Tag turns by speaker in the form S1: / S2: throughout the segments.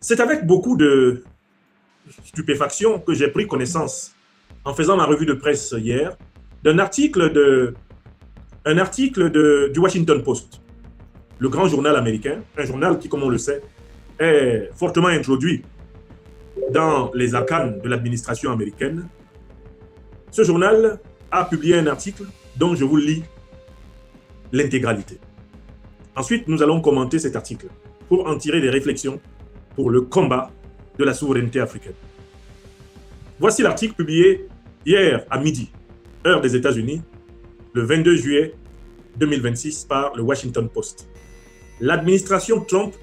S1: C'est avec beaucoup de stupéfaction que j'ai pris connaissance, en faisant ma revue de presse hier, d'un article, du Washington Post, le grand journal américain, un journal qui, comme on le sait, est fortement introduit dans les arcanes de l'administration américaine. Ce journal a publié un article dont je vous lis l'intégralité. Ensuite, nous allons commenter cet article pour en tirer des réflexions pour le combat de la souveraineté africaine. Voici l'article publié hier à midi, heure des États-Unis, le 22 juillet 2026 par le Washington Post. L'administration Trump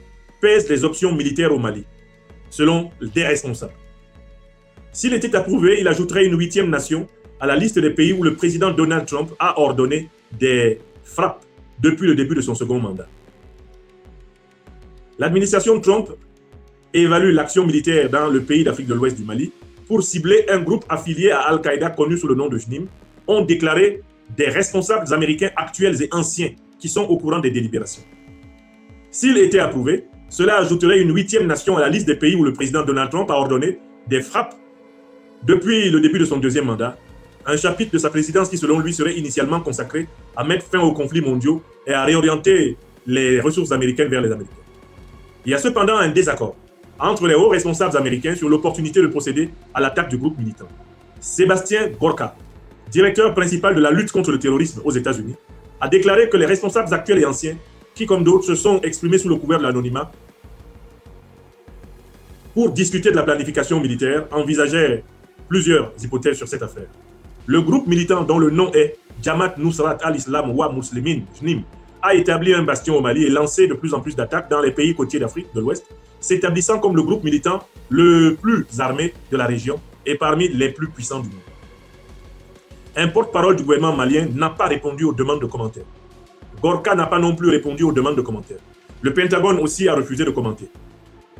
S1: pèse les options militaires au Mali, selon des responsables. S'il était approuvé, il ajouterait une 8e nation à la liste des pays où le président Donald Trump a ordonné des frappes depuis le début de son second mandat. L'administration Trump évalue l'action militaire dans le pays d'Afrique de l'Ouest du Mali pour cibler un groupe affilié à Al-Qaïda connu sous le nom de JNIM, ont déclaré des responsables américains actuels et anciens qui sont au courant des délibérations. S'il était approuvé, cela ajouterait une 8e nation à la liste des pays où le président Donald Trump a ordonné des frappes depuis le début de son deuxième mandat, un chapitre de sa présidence qui, selon lui, serait initialement consacré à mettre fin aux conflits mondiaux et à réorienter les ressources américaines vers les Américains. Il y a cependant un désaccord entre les hauts responsables américains sur l'opportunité de procéder à l'attaque du groupe militant. Sébastien Gorka, directeur principal de la lutte contre le terrorisme aux États-Unis, a déclaré que les responsables actuels et anciens, qui comme d'autres se sont exprimés sous le couvert de l'anonymat pour discuter de la planification militaire, envisageaient plusieurs hypothèses sur cette affaire. Le groupe militant dont le nom est Jamaat Nusrat al-Islam wa Muslimin, JNIM, a établi un bastion au Mali et lancé de plus en plus d'attaques dans les pays côtiers d'Afrique de l'Ouest, s'établissant comme le groupe militant le plus armé de la région et parmi les plus puissants du monde. Un porte-parole du gouvernement malien n'a pas répondu aux demandes de commentaires. Gorka n'a pas non plus répondu aux demandes de commentaires. Le Pentagone aussi a refusé de commenter.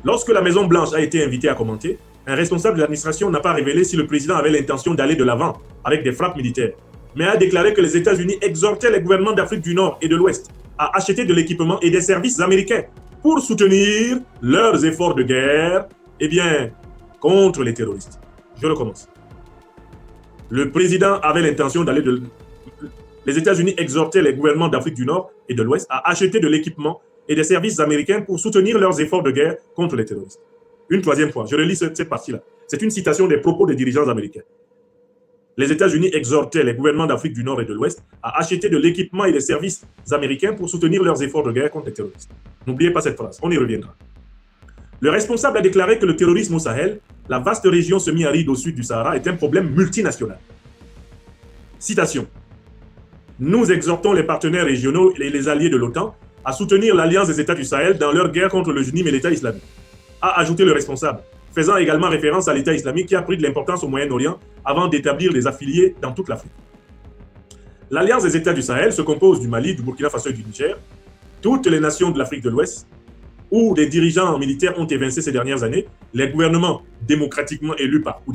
S1: Lorsque la Maison-Blanche a été invitée à commenter, un responsable de l'administration n'a pas révélé si le président avait l'intention d'aller de l'avant avec des frappes militaires, mais a déclaré que les États-Unis exhortaient les gouvernements d'Afrique du Nord et de l'Ouest à acheter de l'équipement et des services américains pour soutenir leurs efforts de guerre contre les terroristes. Je recommence. Le président avait l'intention d'aller de... Les États-Unis exhortaient les gouvernements d'Afrique du Nord et de l'Ouest à acheter de l'équipement et des services américains pour soutenir leurs efforts de guerre contre les terroristes. Une troisième fois, je relis cette partie-là. C'est une citation des propos des dirigeants américains. Les États-Unis exhortaient les gouvernements d'Afrique du Nord et de l'Ouest à acheter de l'équipement et des services américains pour soutenir leurs efforts de guerre contre les terroristes. N'oubliez pas cette phrase, on y reviendra. Le responsable a déclaré que le terrorisme au Sahel, la vaste région semi-aride au sud du Sahara, est un problème multinational. Citation. Nous exhortons les partenaires régionaux et les alliés de l'OTAN à soutenir l'Alliance des États du Sahel dans leur guerre contre le JNIM et l'État islamique, a ajouté le responsable, faisant également référence à l'État islamique qui a pris de l'importance au Moyen-Orient avant d'établir des affiliés dans toute l'Afrique. L'Alliance des États du Sahel se compose du Mali, du Burkina Faso et du Niger, toutes les nations de l'Afrique de l'Ouest, où des dirigeants militaires ont évincé ces dernières années, les gouvernements démocratiquement élus par coup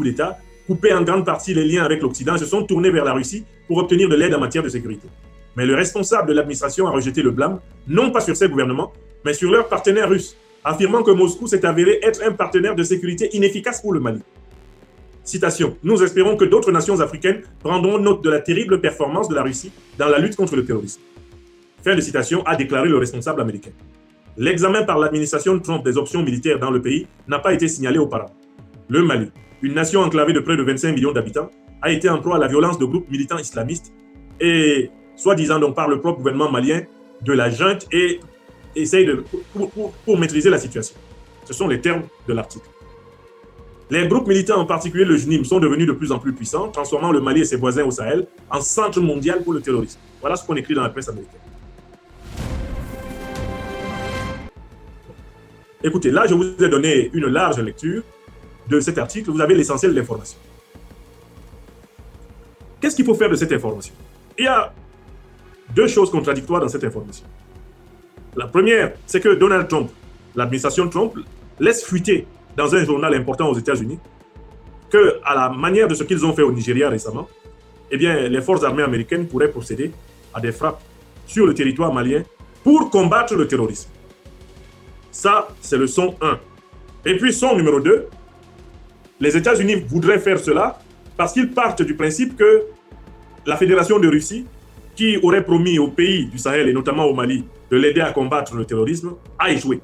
S1: d'État, coupé en grande partie les liens avec l'Occident, se sont tournés vers la Russie pour obtenir de l'aide en matière de sécurité. Mais le responsable de l'administration a rejeté le blâme, non pas sur ces gouvernements, mais sur leurs partenaires russes, affirmant que Moscou s'est avéré être un partenaire de sécurité inefficace pour le Mali. Citation. Nous espérons que d'autres nations africaines prendront note de la terrible performance de la Russie dans la lutte contre le terrorisme. Fin de citation, a déclaré le responsable américain. L'examen par l'administration Trump des options militaires dans le pays n'a pas été signalé auparavant. Le Mali, une nation enclavée de près de 25 millions d'habitants, a été en proie à la violence de groupes militants islamistes et, soi-disant donc par le propre gouvernement malien, de la junte et essaye pour maîtriser la situation. Ce sont les termes de l'article. Les groupes militants, en particulier le JNIM, sont devenus de plus en plus puissants, transformant le Mali et ses voisins au Sahel en centre mondial pour le terrorisme. Voilà ce qu'on écrit dans la presse américaine. Écoutez, là, je vous ai donné une large lecture de cet article. Vous avez l'essentiel de l'information. Qu'est-ce qu'il faut faire de cette information? Il y a deux choses contradictoires dans cette information. La première, c'est que Donald Trump, l'administration Trump, laisse fuiter dans un journal important aux États-Unis que, à la manière de ce qu'ils ont fait au Nigeria récemment, les forces armées américaines pourraient procéder à des frappes sur le territoire malien pour combattre le terrorisme. Ça, c'est le son 1. Et puis son numéro 2, les États-Unis voudraient faire cela parce qu'ils partent du principe que la Fédération de Russie, qui aurait promis aux pays du Sahel et notamment au Mali de l'aider à combattre le terrorisme, a échoué.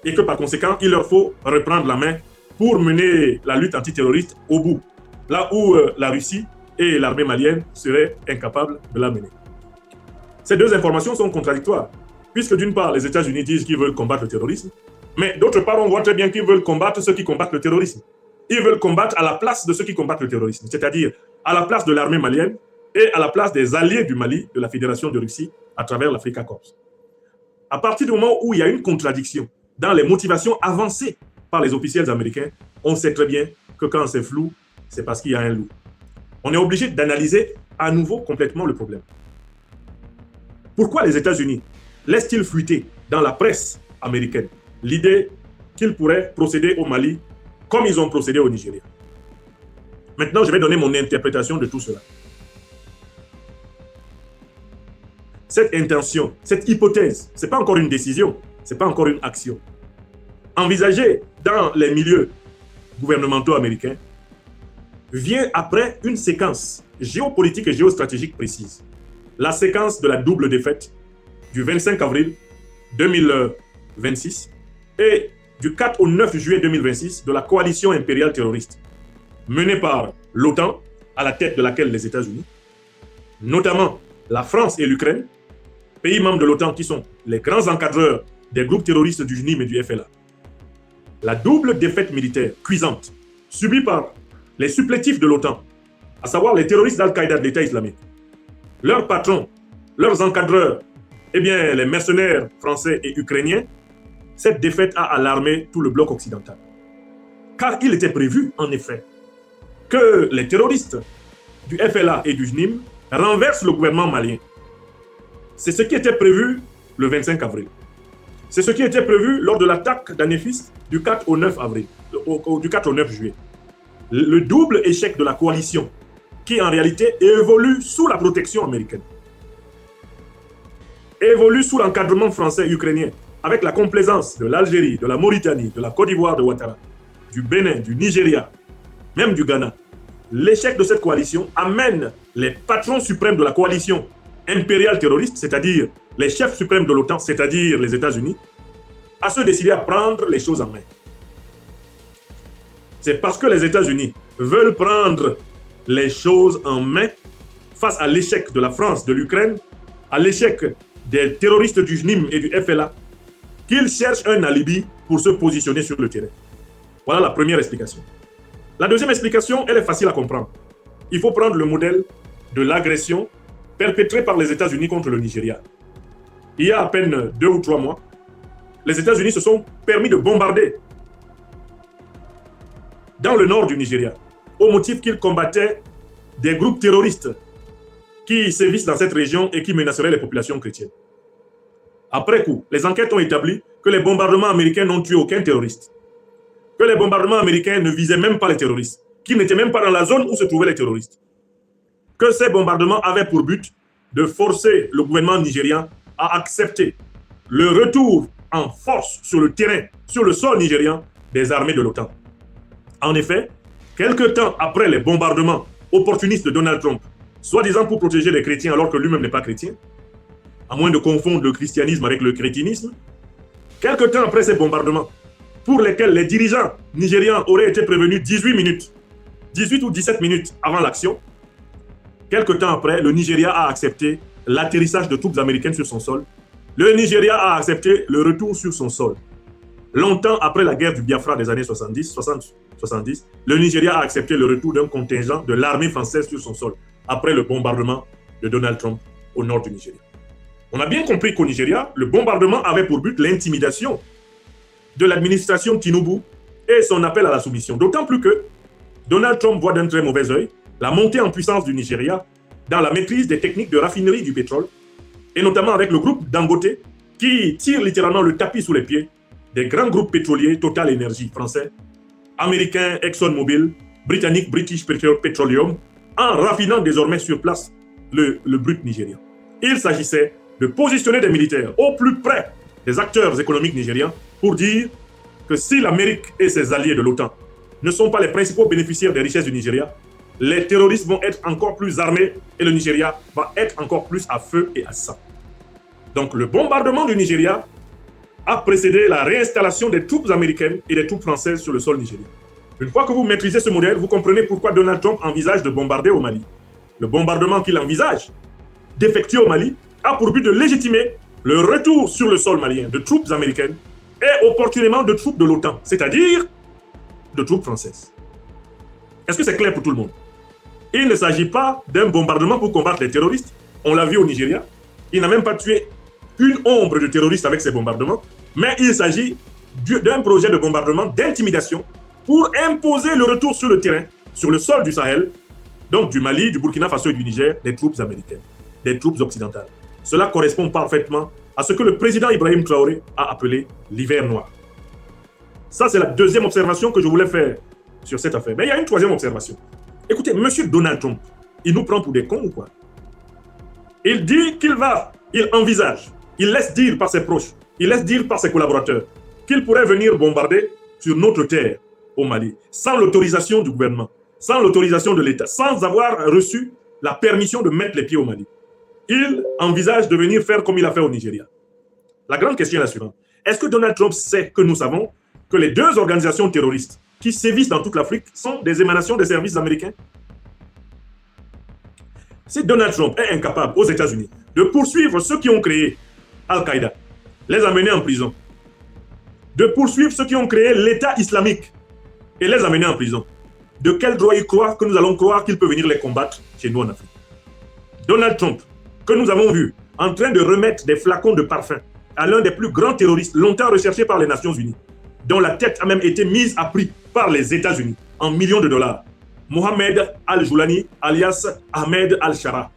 S1: Et que par conséquent, il leur faut reprendre la main pour mener la lutte antiterroriste au bout, là où la Russie et l'armée malienne seraient incapables de la mener. Ces deux informations sont contradictoires, puisque d'une part, les États-Unis disent qu'ils veulent combattre le terrorisme, mais d'autre part, on voit très bien qu'ils veulent combattre ceux qui combattent le terrorisme. Ils veulent combattre à la place de ceux qui combattent le terrorisme, c'est-à-dire à la place de l'armée malienne et à la place des alliés du Mali, de la Fédération de Russie, à travers l'Africa Corps. À partir du moment où il y a une contradiction dans les motivations avancées par les officiels américains, on sait très bien que quand c'est flou, c'est parce qu'il y a un loup. On est obligé d'analyser à nouveau complètement le problème. Pourquoi les États-Unis laissent-ils fuiter dans la presse américaine l'idée qu'ils pourraient procéder au Mali comme ils ont procédé au Nigeria? Maintenant, je vais donner mon interprétation de tout cela. Cette intention, cette hypothèse, ce n'est pas encore une décision, ce n'est pas encore une action. Envisagée dans les milieux gouvernementaux américains, vient après une séquence géopolitique et géostratégique précise. La séquence de la double défaite du 25 avril 2026 et du 4 au 9 juillet 2026 de la coalition impériale terroriste menée par l'OTAN, à la tête de laquelle les États-Unis, notamment la France et l'Ukraine, pays membres de l'OTAN qui sont les grands encadreurs des groupes terroristes du JNIM et du FLA. La double défaite militaire cuisante subie par les supplétifs de l'OTAN, à savoir les terroristes d'Al-Qaïda de l'État islamique, leurs patrons, leurs encadreurs, eh bien les mercenaires français et ukrainiens, cette défaite a alarmé tout le bloc occidental. Car il était prévu, en effet, que les terroristes du FLA et du JNIM renversent le gouvernement malien. C'est ce qui était prévu le 25 avril. C'est ce qui était prévu lors de l'attaque d'Anefis du 4 au 9 avril, du 4 au 9 juillet. Le double échec de la coalition, qui en réalité évolue sous la protection américaine, évolue sous l'encadrement français et ukrainien, avec la complaisance de l'Algérie, de la Mauritanie, de la Côte d'Ivoire de Ouattara, du Bénin, du Nigeria, même du Ghana. L'échec de cette coalition amène les patrons suprêmes de la coalition impériale terroriste, c'est-à-dire les chefs suprêmes de l'OTAN, c'est-à-dire les États-Unis, à se décider à prendre les choses en main. C'est parce que les États-Unis veulent prendre les choses en main face à l'échec de la France, de l'Ukraine, à l'échec des terroristes du JNIM et du FLA, qu'ils cherchent un alibi pour se positionner sur le terrain. Voilà la première explication. La deuxième explication, elle est facile à comprendre. Il faut prendre le modèle de l'agression perpétrée par les États-Unis contre le Nigeria. Il y a à peine 2 ou 3 mois, les États-Unis se sont permis de bombarder dans le nord du Nigeria, au motif qu'ils combattaient des groupes terroristes qui sévissent dans cette région et qui menaceraient les populations chrétiennes. Après coup, les enquêtes ont établi que les bombardements américains n'ont tué aucun terroriste, que les bombardements américains ne visaient même pas les terroristes, qu'ils n'étaient même pas dans la zone où se trouvaient les terroristes, que ces bombardements avaient pour but de forcer le gouvernement nigérian à accepter le retour en force sur le terrain, sur le sol nigérian, des armées de l'OTAN. En effet, quelques temps après les bombardements opportunistes de Donald Trump, soi-disant pour protéger les chrétiens alors que lui-même n'est pas chrétien, à moins de confondre le christianisme avec le crétinisme, quelques temps après ces bombardements, pour lesquels les dirigeants nigérians auraient été prévenus 18 ou 17 minutes avant l'action, quelques temps après, le Nigeria a accepté l'atterrissage de troupes américaines sur son sol. Le Nigeria a accepté le retour sur son sol. Longtemps après la guerre du Biafra des années 70, le Nigeria a accepté le retour d'un contingent de l'armée française sur son sol, après le bombardement de Donald Trump au nord du Nigeria. On a bien compris qu'au Nigeria, le bombardement avait pour but l'intimidation de l'administration Tinubu et son appel à la soumission. D'autant plus que Donald Trump voit d'un très mauvais œil la montée en puissance du Nigeria dans la maîtrise des techniques de raffinerie du pétrole, et notamment avec le groupe Dangote, qui tire littéralement le tapis sous les pieds des grands groupes pétroliers Total Energy français, américains ExxonMobil, britannique British Petroleum, en raffinant désormais sur place le brut nigérien. Il s'agissait de positionner des militaires au plus près des acteurs économiques nigériens pour dire que si l'Amérique et ses alliés de l'OTAN ne sont pas les principaux bénéficiaires des richesses du Nigeria, les terroristes vont être encore plus armés et le Nigeria va être encore plus à feu et à sang. Donc le bombardement du Nigeria a précédé la réinstallation des troupes américaines et des troupes françaises sur le sol nigérien. Une fois que vous maîtrisez ce modèle, vous comprenez pourquoi Donald Trump envisage de bombarder au Mali. Le bombardement qu'il envisage d'effectuer au Mali a pour but de légitimer le retour sur le sol malien de troupes américaines et opportunément de troupes de l'OTAN, c'est-à-dire de troupes françaises. Est-ce que c'est clair pour tout le monde? Il ne s'agit pas d'un bombardement pour combattre les terroristes. On l'a vu au Nigeria. Il n'a même pas tué une ombre de terroristes avec ces bombardements, mais il s'agit d'un projet de bombardement, d'intimidation, pour imposer le retour sur le terrain, sur le sol du Sahel, donc du Mali, du Burkina Faso et du Niger, des troupes américaines, des troupes occidentales. Cela correspond parfaitement à ce que le président Ibrahim Traoré a appelé l'hiver noir. Ça, c'est la deuxième observation que je voulais faire sur cette affaire. Mais il y a une troisième observation. Écoutez, monsieur Donald Trump, il nous prend pour des cons ou quoi? Il dit il envisage, il laisse dire par ses proches, il laisse dire par ses collaborateurs qu'il pourrait venir bombarder sur notre terre au Mali, sans l'autorisation du gouvernement, sans l'autorisation de l'État, sans avoir reçu la permission de mettre les pieds au Mali. Il envisage de venir faire comme il a fait au Nigeria. La grande question est la suivante. Est-ce que Donald Trump sait que nous savons que les deux organisations terroristes qui sévissent dans toute l'Afrique sont des émanations des services américains? Si Donald Trump est incapable aux États-Unis de poursuivre ceux qui ont créé Al-Qaïda, les amener en prison, de poursuivre ceux qui ont créé l'État islamique et les amener en prison, de quel droit il croit que nous allons croire qu'il peut venir les combattre chez nous en Afrique? Donald Trump, que nous avons vu en train de remettre des flacons de parfum à l'un des plus grands terroristes longtemps recherchés par les Nations Unies, dont la tête a même été mise à prix par les États-Unis en millions de dollars, Mohamed Al-Joulani, alias Ahmed Al-Shara.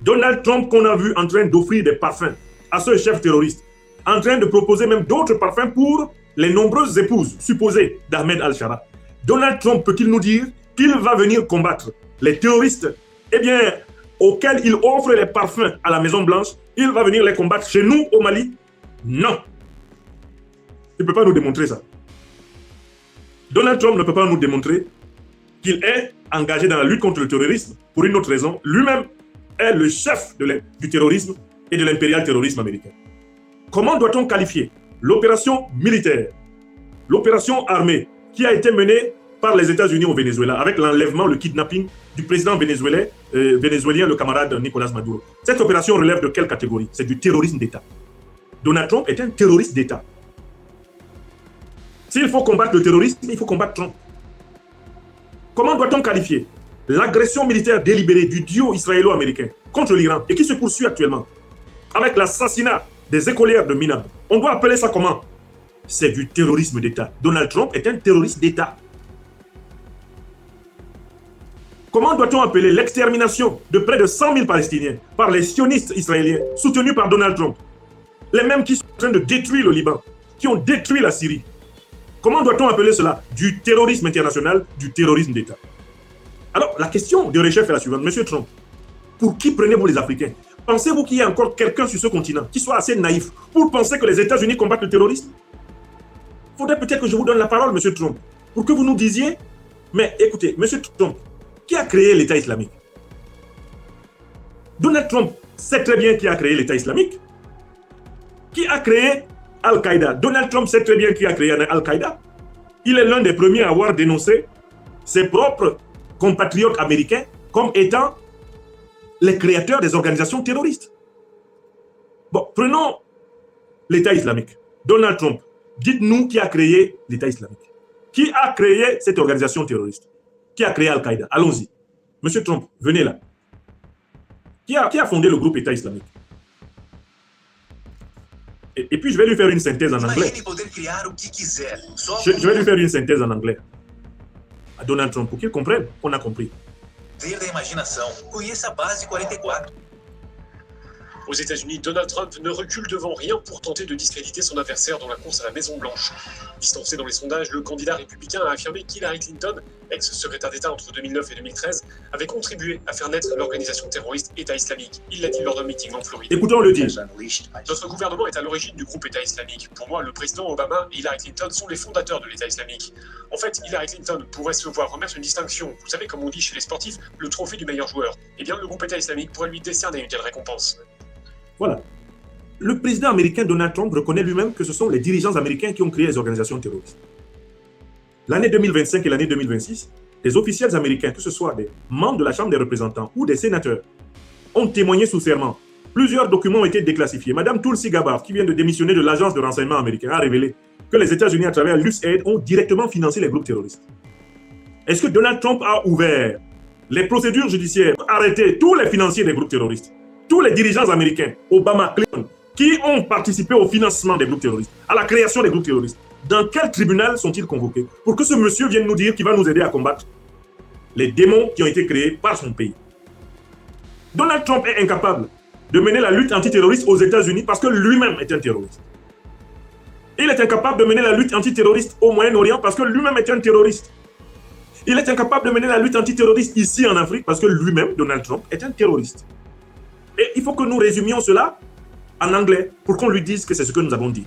S1: Donald Trump qu'on a vu en train d'offrir des parfums à ce chef terroriste, en train de proposer même d'autres parfums pour les nombreuses épouses supposées d'Ahmed Al-Shara. Donald Trump peut-il nous dire qu'il va venir combattre les terroristes, eh bien, auxquels il offre les parfums à la Maison-Blanche, il va venir les combattre chez nous au Mali? Non. Il ne peut pas nous démontrer ça. Donald Trump ne peut pas nous démontrer qu'il est engagé dans la lutte contre le terrorisme pour une autre raison. Lui-même est le chef du terrorisme et de l'impérial terrorisme américain. Comment doit-on qualifier l'opération militaire, l'opération armée qui a été menée par les États-Unis au Venezuela avec l'enlèvement, le kidnapping du président vénézuélien, le camarade Nicolas Maduro? Cette opération relève de quelle catégorie? C'est du terrorisme d'État. Donald Trump est un terroriste d'État. S'il faut combattre le terrorisme, il faut combattre Trump. Comment doit-on qualifier l'agression militaire délibérée du duo israélo-américain contre l'Iran et qui se poursuit actuellement avec l'assassinat des écolières de Minab? On doit appeler ça comment? C'est du terrorisme d'État. Donald Trump est un terroriste d'État. Comment doit-on appeler l'extermination de près de 100 000 Palestiniens par les sionistes israéliens soutenus par Donald Trump? Les mêmes qui sont en train de détruire le Liban, qui ont détruit la Syrie. Comment doit-on appeler cela? Du terrorisme international, du terrorisme d'État. Alors, la question de recherche est la suivante. Monsieur Trump, pour qui prenez-vous les Africains? Pensez-vous qu'il y a encore quelqu'un sur ce continent qui soit assez naïf pour penser que les États-Unis combattent le terrorisme? Il faudrait peut-être que je vous donne la parole, monsieur Trump, pour que vous nous disiez, mais écoutez, monsieur Trump, qui a créé l'État islamique? Donald Trump sait très bien qui a créé l'État islamique. Qui a créé Al-Qaïda? Donald Trump sait très bien qui a créé Al-Qaïda. Il est l'un des premiers à avoir dénoncé ses propres compatriotes américains comme étant les créateurs des organisations terroristes. Bon, prenons l'État islamique. Donald Trump, dites-nous qui a créé l'État islamique. Qui a créé cette organisation terroriste? Qui a créé Al-Qaïda? Allons-y. Monsieur Trump, venez là. Qui a fondé le groupe État islamique? Et puis je vais lui faire une synthèse en anglais. Je vais lui faire une synthèse en anglais à Donald Trump pour qu'il comprenne qu'on a compris.
S2: Aux États-Unis, Donald Trump ne recule devant rien pour tenter de discréditer son adversaire dans la course à la Maison-Blanche. Distancé dans les sondages, le candidat républicain a affirmé qu'Hillary Clinton, ex-secrétaire d'État entre 2009 et 2013, avait contribué à faire naître l'organisation terroriste État islamique. Il l'a dit lors d'un meeting en Floride.
S1: Écoutons le dire.
S2: Notre gouvernement est à l'origine du groupe État islamique. Pour moi, le président Obama et Hillary Clinton sont les fondateurs de l'État islamique. En fait, Hillary Clinton pourrait se voir remettre une distinction. Vous savez, comme on dit chez les sportifs, le trophée du meilleur joueur. Eh bien, le groupe État islamique pourrait lui décerner une telle récompense.
S1: Voilà. Le président américain Donald Trump reconnaît lui-même que ce sont les dirigeants américains qui ont créé les organisations terroristes. L'année 2025 et l'année 2026, les officiels américains, que ce soit des membres de la Chambre des représentants ou des sénateurs, ont témoigné sous serment. Plusieurs documents ont été déclassifiés. Madame Tulsi Gabbard, qui vient de démissionner de l'agence de renseignement américain, a révélé que les États-Unis, à travers l'USAID, ont directement financé les groupes terroristes. Est-ce que Donald Trump a ouvert les procédures judiciaires pour arrêter tous les financiers des groupes terroristes, tous les dirigeants américains, Obama, Clinton, qui ont participé au financement des groupes terroristes, à la création des groupes terroristes? Dans quel tribunal sont-ils convoqués pour que ce monsieur vienne nous dire qu'il va nous aider à combattre les démons qui ont été créés par son pays? Donald Trump est incapable de mener la lutte antiterroriste aux États-Unis parce que lui-même est un terroriste. Il est incapable de mener la lutte antiterroriste au Moyen-Orient parce que lui-même est un terroriste. Il est incapable de mener la lutte antiterroriste ici en Afrique parce que lui-même, Donald Trump, est un terroriste. Et il faut que nous résumions cela en anglais pour qu'on lui dise que c'est ce que nous avons dit.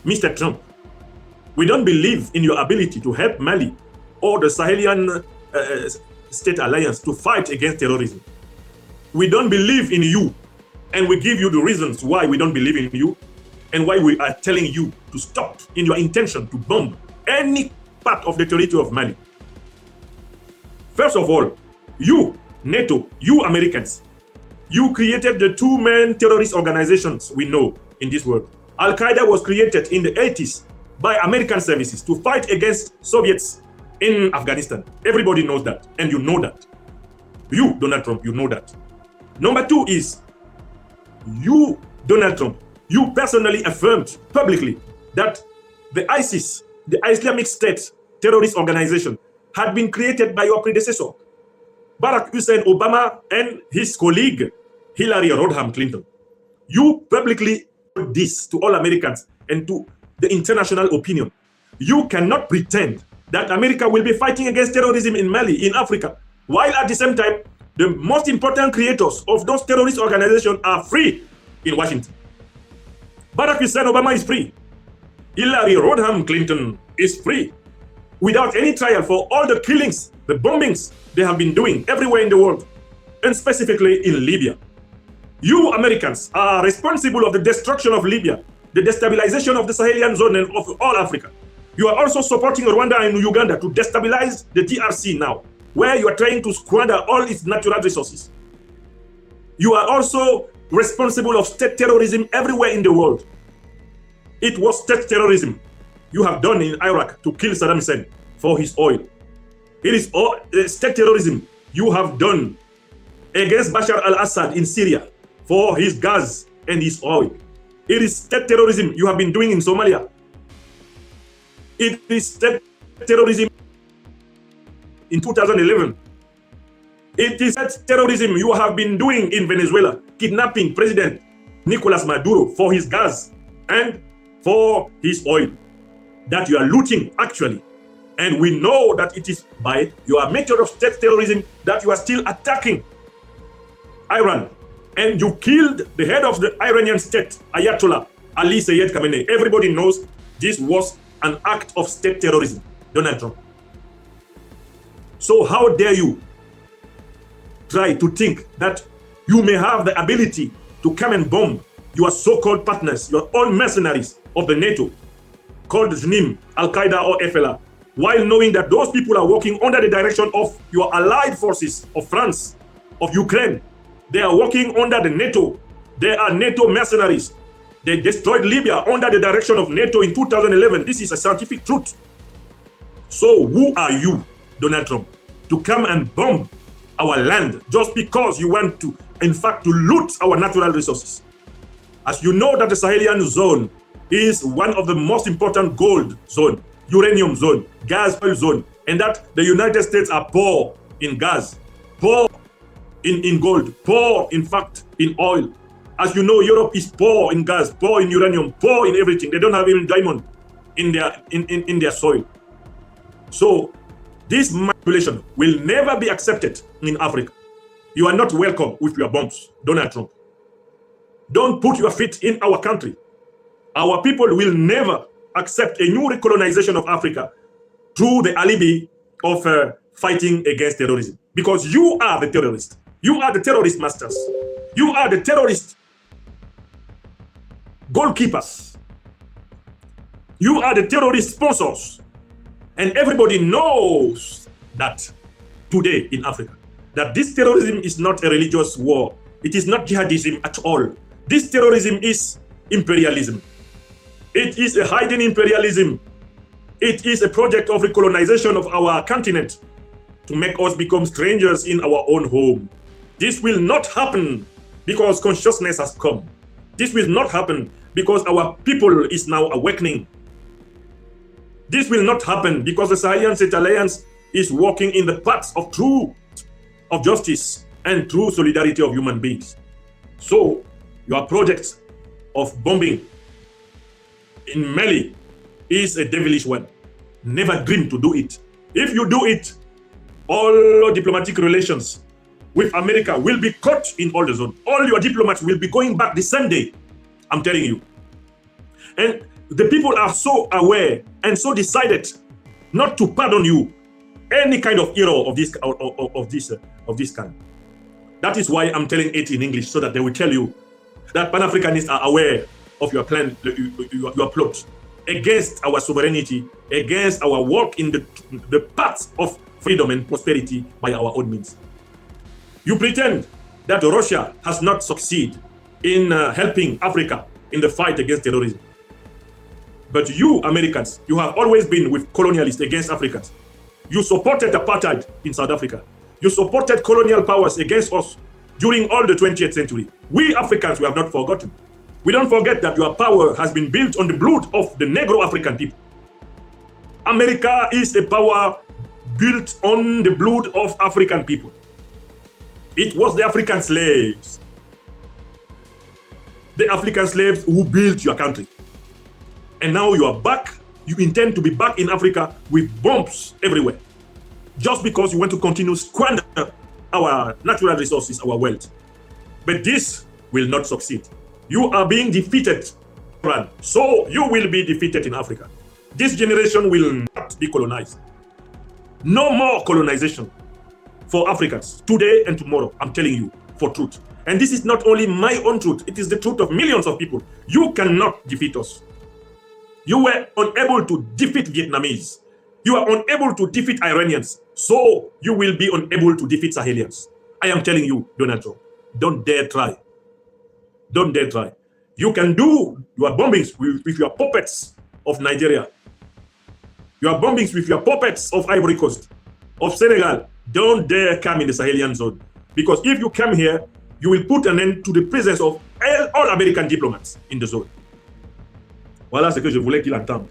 S1: Mr. Trump, we don't believe in your ability to help Mali or the Sahelian State Alliance to fight against terrorism. We don't believe in you, and we give you the reasons why we don't believe in you, and why we are telling you to stop in your intention to bomb any part of the territory of Mali. First of all, you, NATO, you Americans, you created the two main terrorist organizations we know in this world. Al-Qaeda was created in the 80s by American services to fight against Soviets in Afghanistan. Everybody knows that, and you know that. You, Donald Trump, you know that. Number two is, you, Donald Trump, you personally affirmed publicly that the ISIS, the Islamic State terrorist organization, had been created by your predecessor, Barack Hussein Obama, and his colleague, Hillary Rodham Clinton. You publicly put this to all Americans and to the international opinion. You cannot pretend that America will be fighting against terrorism in Mali, in Africa, while at the same time, the most important creators of those terrorist organizations are free in Washington. Barack Hussein Obama is free. Hillary Rodham Clinton is free, without any trial for all the killings, the bombings they have been doing everywhere in the world, and specifically in Libya. You Americans are responsible of the destruction of Libya, the destabilization of the Sahelian zone and of all Africa. You are also supporting Rwanda and Uganda to destabilize the DRC now, where you are trying to squander all its natural resources. You are also responsible of state terrorism everywhere in the world. It was state terrorism you have done in Iraq to kill Saddam Hussein for his oil. It is state terrorism you have done against Bashar al-Assad in Syria for his gas and his oil. It is state terrorism you have been doing in Somalia. It is state terrorism in 2011. It is state terrorism you have been doing in Venezuela, kidnapping President Nicolas Maduro for his gas and for his oil that you are looting actually. And we know that it is by your method of state terrorism that you are still attacking Iran. And you killed the head of the Iranian state, Ayatollah Ali Sayed Khamenei. Everybody knows this was an act of state terrorism, Donald Trump. So how dare you try to think that you may have the ability to come and bomb your so-called partners, your own mercenaries of the NATO, called JNIM, Al-Qaeda or FLA, while knowing that those people are working under the direction of your allied forces of France, of Ukraine. They are working under the NATO. They are NATO mercenaries. They destroyed Libya under the direction of NATO in 2011. This is a scientific truth. So who are you, Donald Trump, to come and bomb our land just because you want to, in fact, to loot our natural resources? As you know that the Sahelian zone is one of the most important gold zone, uranium zone, gas oil zone, and that the United States are poor in gas, poor in gold, poor, in fact, in oil. As you know, Europe is poor in gas, poor in uranium, poor in everything. They don't have even diamond in their soil. So this manipulation will never be accepted in Africa. You are not welcome with your bombs, Donald Trump. Don't put your feet in our country. Our people will never accept a new recolonization of Africa through the alibi of fighting against terrorism. Because you are the terrorist. You are the terrorist masters. You are the terrorist goalkeepers. You are the terrorist sponsors. And everybody knows that today in Africa, that this terrorism is not a religious war. It is not jihadism at all. This terrorism is imperialism. It is a hidden imperialism. It is a project of recolonization of our continent to make us become strangers in our own home. This will not happen because consciousness has come. This will not happen because our people is now awakening. This will not happen because the Sahelian State Alliance is walking in the paths of truth, of justice, and true solidarity of human beings. So, your project of bombing in Mali is a devilish one. Never dream to do it. If you do it, all diplomatic relations with America will be cut in all the zone. All your diplomats will be going back the same day. I'm telling you. And the people are so aware and so decided not to pardon you any kind of error of this kind. That is why I'm telling it in English, so that they will tell you that Pan-Africanists are aware of your plan, your plot against our sovereignty, against our work in the path of freedom and prosperity by our own means. You pretend that Russia has not succeeded in helping Africa in the fight against terrorism. But you, Americans, you have always been with colonialists against Africans. You supported apartheid in South Africa. You supported colonial powers against us during all the 20th century. We Africans, we have not forgotten. We don't forget that your power has been built on the blood of the Negro African people. America is a power built on the blood of African people. It was the African slaves. The African slaves who built your country. And now you are back. You intend to be back in Africa with bombs everywhere. Just because you want to continue squander our natural resources, our wealth. But this will not succeed. You are being defeated, so you will be defeated in Africa. This generation will not be colonized. No more colonization for Africans today and tomorrow. I'm telling you, for truth. And this is not only my own truth, it is the truth of millions of people. You cannot defeat us. You were unable to defeat Vietnamese. You are unable to defeat Iranians. So you will be unable to defeat Sahelians. I am telling you, Donald Trump, don't dare try. Don't dare try. You can do your bombings with your puppets of Nigeria. Your bombings with your puppets of Ivory Coast, of Senegal. Don't dare come in the Sahelian zone. Because if you come here, you will put an end to the presence of all American diplomats in the zone. Voilà ce que je voulais qu'il entende.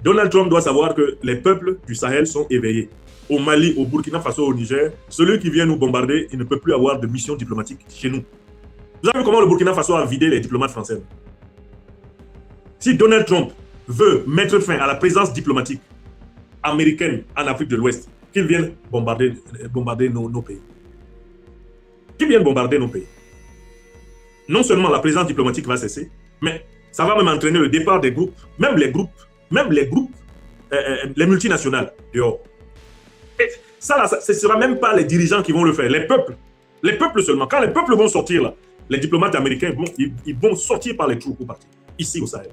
S1: Donald Trump doit savoir que les peuples du Sahel sont éveillés. Au Mali, au Burkina Faso, au Niger, celui qui vient nous bombarder, il ne peut plus avoir de mission diplomatique chez nous. Vous avez vu comment le Burkina Faso a vidé les diplomates français? Si Donald Trump veut mettre fin à la présence diplomatique américaine en Afrique de l'Ouest, qu'il vienne bombarder nos pays. Qu'il vienne bombarder nos pays. Non seulement la présence diplomatique va cesser, mais ça va même entraîner le départ des groupes, les multinationales dehors. Et ça, là, ce ne sera même pas les dirigeants qui vont le faire, les peuples seulement. Quand les peuples vont sortir, là, les diplomates américains ils vont sortir par les trous pour partir, ici au Sahel.